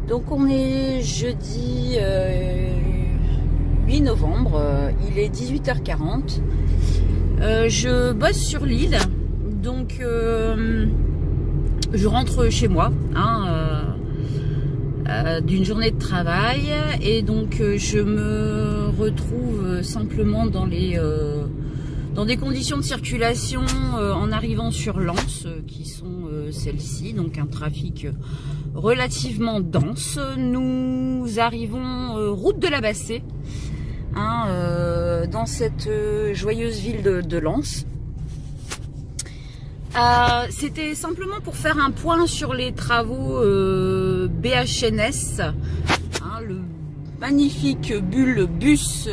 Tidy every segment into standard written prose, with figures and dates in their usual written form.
Donc on est jeudi 8 novembre, il est 18h40. Je bosse sur l'île, donc je rentre chez moi d'une journée de travail et donc je me retrouve simplement dans des conditions de circulation en arrivant sur Lens qui sont celles-ci, donc un trafic relativement dense. Nous arrivons route de la Bassée, dans cette joyeuse ville de Lens. C'était simplement pour faire un point sur les travaux BHNS, le magnifique bus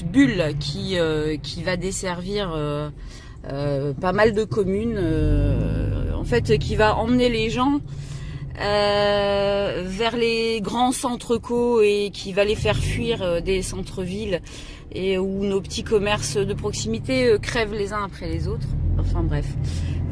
Bulle qui va desservir pas mal de communes, en fait qui va emmener les gens vers les grands centres-co et qui va les faire fuir des centres-villes et où nos petits commerces de proximité crèvent les uns après les autres. Enfin bref,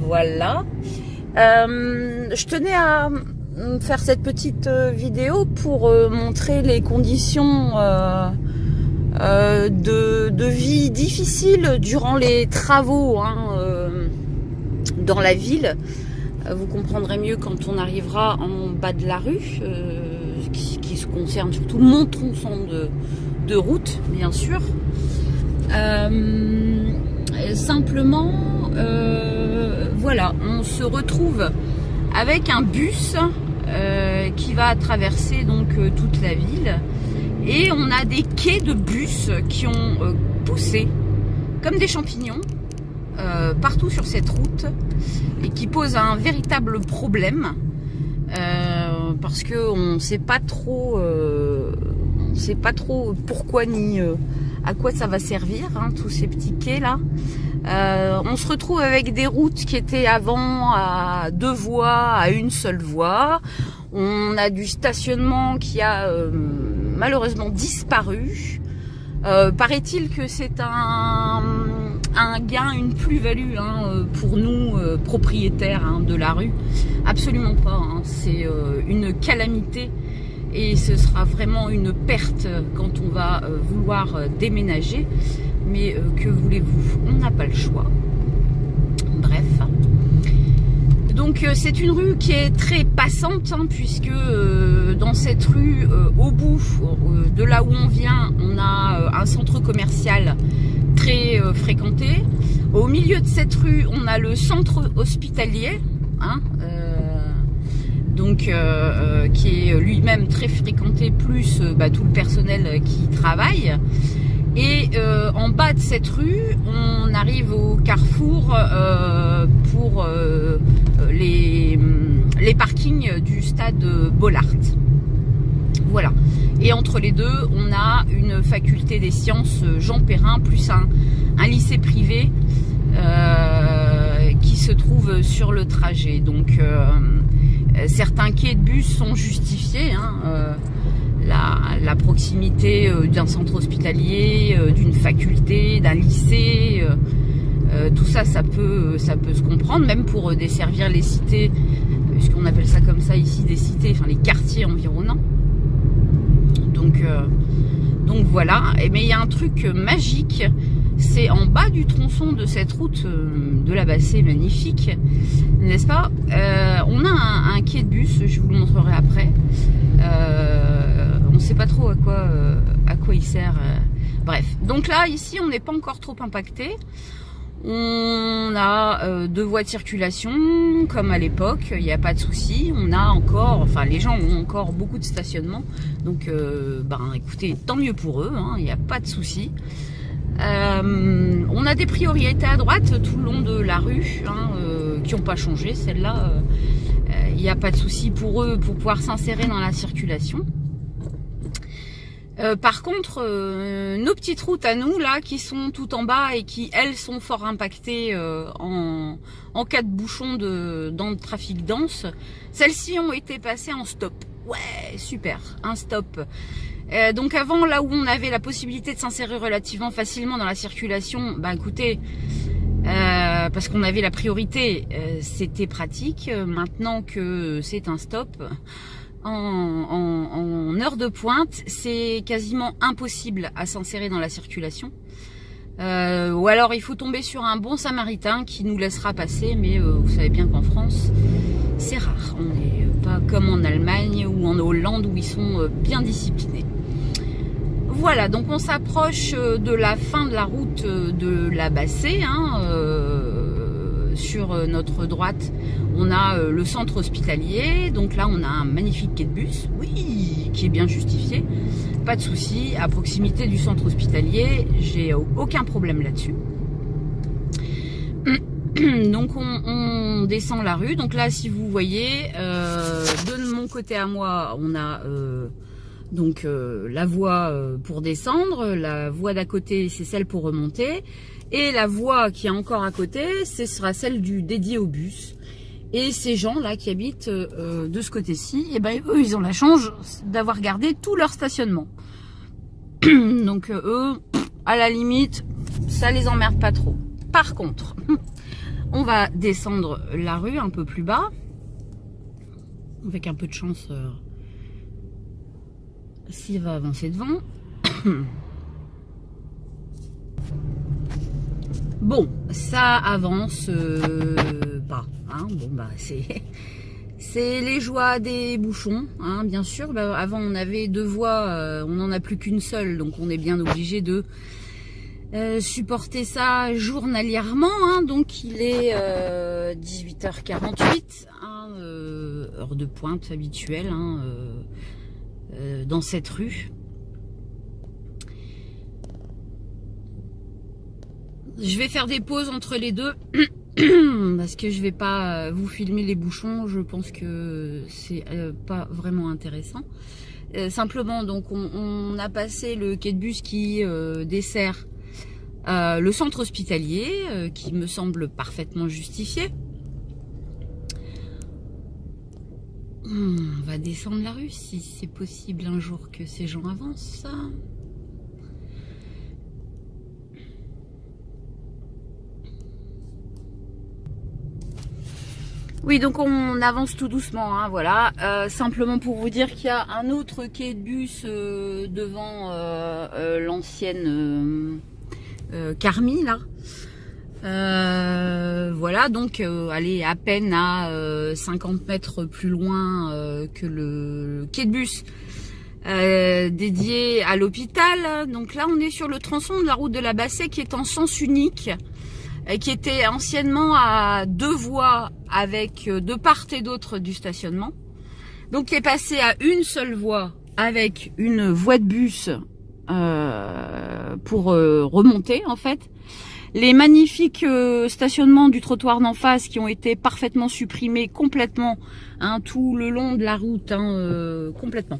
voilà. Je tenais à faire cette petite vidéo pour montrer les conditions de vie difficiles durant les travaux dans la ville. Vous comprendrez mieux quand on arrivera en bas de la rue, qui se concerne surtout mon tronçon de route, bien sûr. Simplement, voilà, on se retrouve avec un bus qui va traverser donc toute la ville, et on a des quais de bus qui ont poussé comme des champignons partout sur cette route et qui posent un véritable problème parce que on sait pas trop pourquoi ni à quoi ça va servir, tous ces petits quais là. On se retrouve avec des routes qui étaient avant à 2 voies à une seule voie. On a du stationnement qui a malheureusement disparu. Paraît-il que c'est un gain, une plus-value pour nous propriétaires de la rue. Absolument pas, c'est une calamité et ce sera vraiment une perte quand on va vouloir déménager. Mais que voulez-vous, on n'a pas le choix. Bref. Donc c'est une rue qui est très passante, puisque dans cette rue, au bout de là où on vient, on a un centre commercial très fréquenté. Au milieu de cette rue, on a le centre hospitalier, qui est lui-même très fréquenté, plus tout le personnel qui y travaille. Et en bas de cette rue, on arrive au carrefour pour les parkings du stade Bollaert. Voilà. Et entre les deux, on a une faculté des sciences Jean Perrin plus un lycée privé qui se trouve sur le trajet. Donc certains quais de bus sont justifiés. La proximité d'un centre hospitalier, d'une faculté, d'un lycée, tout ça, ça peut se comprendre, même pour desservir les cités, puisqu'on appelle ça comme ça ici, des cités, enfin les quartiers environnants. Donc voilà. Mais il y a un truc magique, c'est en bas du tronçon de cette route de la Bassée magnifique, n'est-ce pas? On a un quai de bus, je vous le montrerai après. On ne sait pas trop à quoi il sert. Bref, donc là, ici, on n'est pas encore trop impacté. On a 2 voies de circulation, comme à l'époque, il n'y a pas de souci. On a encore, les gens ont encore beaucoup de stationnement. Donc, écoutez, tant mieux pour eux, il n'y a pas de souci. On a des priorités à droite tout le long de la rue, qui n'ont pas changé. Celle-là, il n'y a pas de souci pour eux pour pouvoir s'insérer dans la circulation. Par contre, nos petites routes à nous là, qui sont tout en bas et qui elles sont fort impactées en cas de bouchon dans le trafic dense, celles-ci ont été passées en stop. Ouais, super, un stop. Donc avant, là où on avait la possibilité de s'insérer relativement facilement dans la circulation, écoutez, parce qu'on avait la priorité, c'était pratique. Maintenant que c'est un stop, en heure de pointe, c'est quasiment impossible à s'insérer dans la circulation. Ou alors il faut tomber sur un bon samaritain qui nous laissera passer, mais vous savez bien qu'en France, c'est rare. On n'est pas comme en Allemagne ou en Hollande où ils sont bien disciplinés. Voilà, donc on s'approche de la fin de la route de la Bassée. Sur notre droite, on a le centre hospitalier. Donc là, on a un magnifique quai de bus, oui, qui est bien justifié. Pas de souci, à proximité du centre hospitalier, j'ai aucun problème là-dessus. Donc on descend la rue. Donc là, si vous voyez, de mon côté à moi, on a la voie pour descendre, la voie d'à côté, c'est celle pour remonter. Et la voie qui est encore à côté, ce sera celle dédiée au bus. Et ces gens-là qui habitent de ce côté-ci, eh ben, eux, ils ont la chance d'avoir gardé tout leur stationnement. Donc eux, à la limite, ça les emmerde pas trop. Par contre, on va descendre la rue un peu plus bas. Avec un peu de chance, s'il va avancer devant. Bon, ça avance pas. Bon, bah c'est les joies des bouchons, bien sûr. Bah, avant, on avait 2 voies, on n'en a plus qu'une seule, donc on est bien obligé de supporter ça journalièrement. Donc il est 18h48, heure de pointe habituelle dans cette rue. Je vais faire des pauses entre les deux parce que je vais pas vous filmer les bouchons. Je pense que c'est pas vraiment intéressant. Simplement, donc on a passé le quai de bus qui dessert le centre hospitalier, qui me semble parfaitement justifié. On va descendre la rue si c'est possible un jour que ces gens avancent. Oui, donc on avance tout doucement, voilà. Simplement pour vous dire qu'il y a un autre quai de bus devant l'ancienne Carmi, là. Voilà, donc allez, à peine à 50 mètres plus loin que le quai de bus dédié à l'hôpital. Donc là, on est sur le tronçon de la route de la Bassée qui est en sens unique, qui était anciennement à 2 voies avec de part et d'autre du stationnement. Donc qui est passé à une seule voie avec une voie de bus pour remonter en fait. Les magnifiques stationnements du trottoir d'en face qui ont été parfaitement supprimés complètement, tout le long de la route, complètement.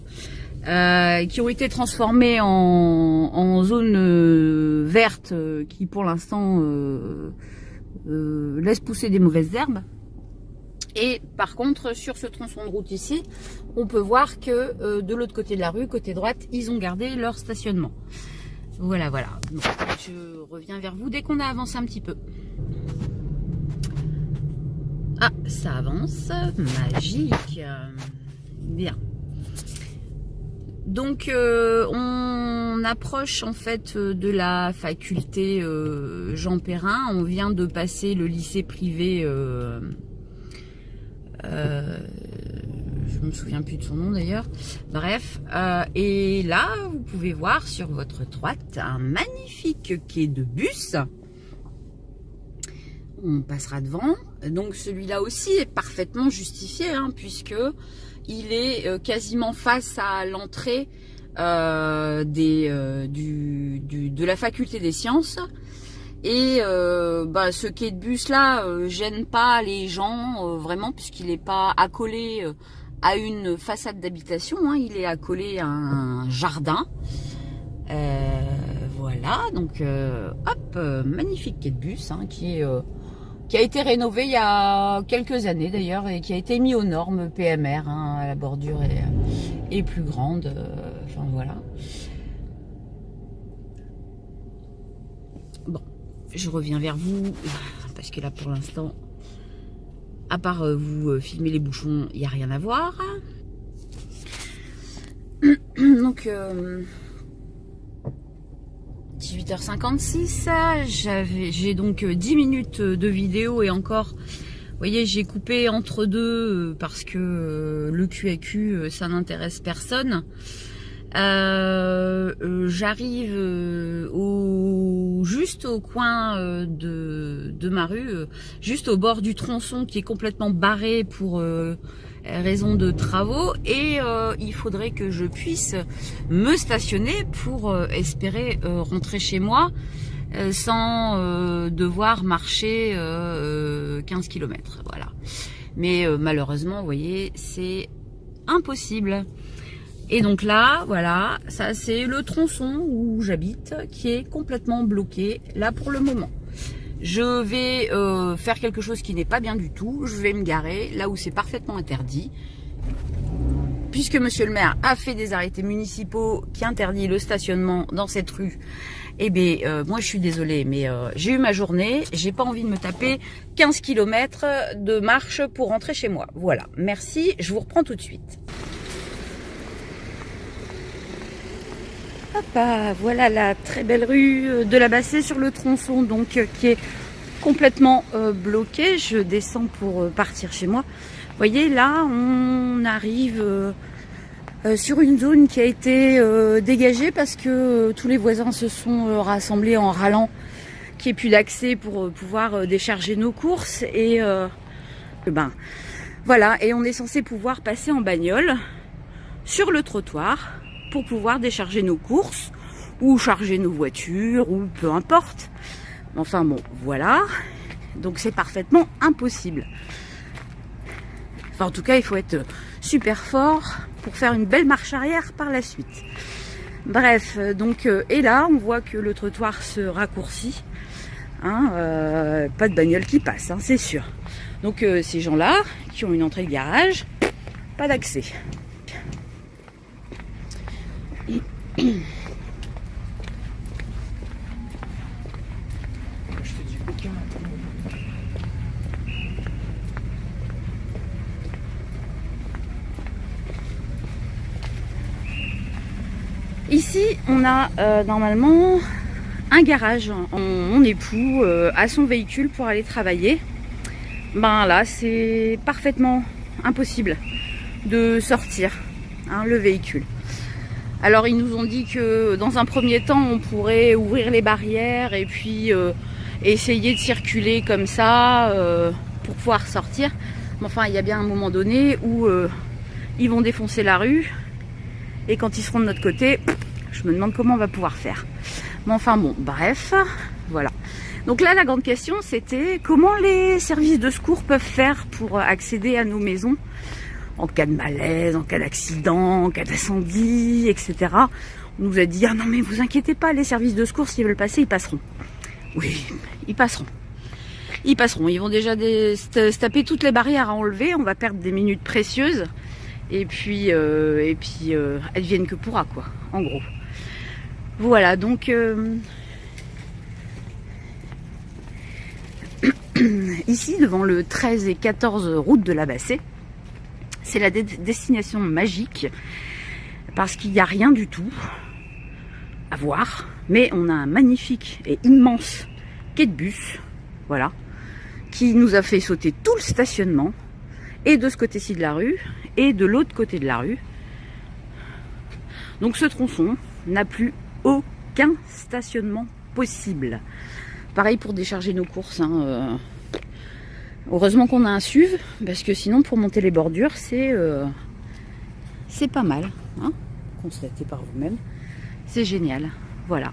Qui ont été transformés en zone verte qui pour l'instant laisse pousser des mauvaises herbes. Et par contre, sur ce tronçon de route ici, on peut voir que de l'autre côté de la rue, côté droite, ils ont gardé leur stationnement. Voilà, voilà. Donc, je reviens vers vous dès qu'on a avancé un petit peu. Ah, ça avance. Magique. Bien. Donc, on approche en fait de la faculté Jean Perrin. On vient de passer le lycée privé... je me souviens plus de son nom d'ailleurs. Bref, et là, vous pouvez voir sur votre droite un magnifique quai de bus. On passera devant. Donc celui-là aussi est parfaitement justifié, puisque il est quasiment face à l'entrée de la faculté des sciences. Et ce quai de bus là gêne pas les gens vraiment, puisqu'il n'est pas accolé à une façade d'habitation, il est accolé à un jardin. Voilà, donc hop, magnifique quai de bus qui a été rénové il y a quelques années d'ailleurs, et qui a été mis aux normes PMR, la bordure est plus grande, enfin voilà. Bon, je reviens vers vous, parce que là pour l'instant, à part vous filmer les bouchons, il n'y a rien à voir. Donc 18h56, j'ai donc 10 minutes de vidéo et encore, vous voyez, j'ai coupé entre deux parce que le QAQ, ça n'intéresse personne. J'arrive juste au coin de ma rue, juste au bord du tronçon qui est complètement barré pour raison de travaux, et il faudrait que je puisse me stationner pour espérer rentrer chez moi sans devoir marcher 15 km, voilà. Mais malheureusement, vous voyez, c'est impossible. Et donc là, voilà, ça c'est le tronçon où j'habite qui est complètement bloqué là pour le moment. Je vais faire quelque chose qui n'est pas bien du tout. Je vais me garer là où c'est parfaitement interdit. Puisque monsieur le maire a fait des arrêtés municipaux qui interdit le stationnement dans cette rue, eh bien, moi je suis désolée, mais j'ai eu ma journée. J'ai pas envie de me taper 15 km de marche pour rentrer chez moi. Voilà, merci, je vous reprends tout de suite. Voilà la très belle rue de la Bassée sur le tronçon, donc qui est complètement bloquée. Je descends pour partir chez moi. Vous voyez, là on arrive sur une zone qui a été dégagée parce que tous les voisins se sont rassemblés en râlant qu'il n'y ait plus d'accès pour pouvoir décharger nos courses. Et voilà, et on est censé pouvoir passer en bagnole sur le trottoir pour pouvoir décharger nos courses ou charger nos voitures ou peu importe. Enfin bon, voilà. Donc c'est parfaitement impossible. Enfin en tout cas, il faut être super fort pour faire une belle marche arrière par la suite. Bref, donc et là, on voit que le trottoir se raccourcit. Hein, pas de bagnole qui passe, hein, c'est sûr. Donc ces gens-là qui ont une entrée de garage, pas d'accès. Ici, on a normalement un garage. Mon époux a son véhicule pour aller travailler. Ben là, c'est parfaitement impossible de sortir le véhicule. Alors ils nous ont dit que dans un premier temps on pourrait ouvrir les barrières et puis essayer de circuler comme ça pour pouvoir sortir. Mais enfin il y a bien un moment donné où ils vont défoncer la rue et quand ils seront de notre côté, je me demande comment on va pouvoir faire. Mais enfin bon, bref, voilà. Donc là la grande question c'était comment les services de secours peuvent faire pour accéder à nos maisons en cas de malaise, en cas d'accident, en cas d'incendie, etc. On nous a dit, ah non mais vous inquiétez pas, les services de secours, s'ils veulent passer, ils passeront. Oui, ils passeront. Ils passeront, ils vont déjà se taper toutes les barrières à enlever, on va perdre des minutes précieuses, et puis advienne que pourra, quoi, en gros. Voilà, donc... ici, devant le 13 et 14 route de la Bassée, c'est la destination magique parce qu'il n'y a rien du tout à voir, mais on a un magnifique et immense quai de bus, voilà, qui nous a fait sauter tout le stationnement, et de ce côté-ci de la rue, et de l'autre côté de la rue. Donc ce tronçon n'a plus aucun stationnement possible. Pareil pour décharger nos courses, heureusement qu'on a un SUV, parce que sinon pour monter les bordures c'est pas mal, constatez par vous-même, c'est génial, voilà.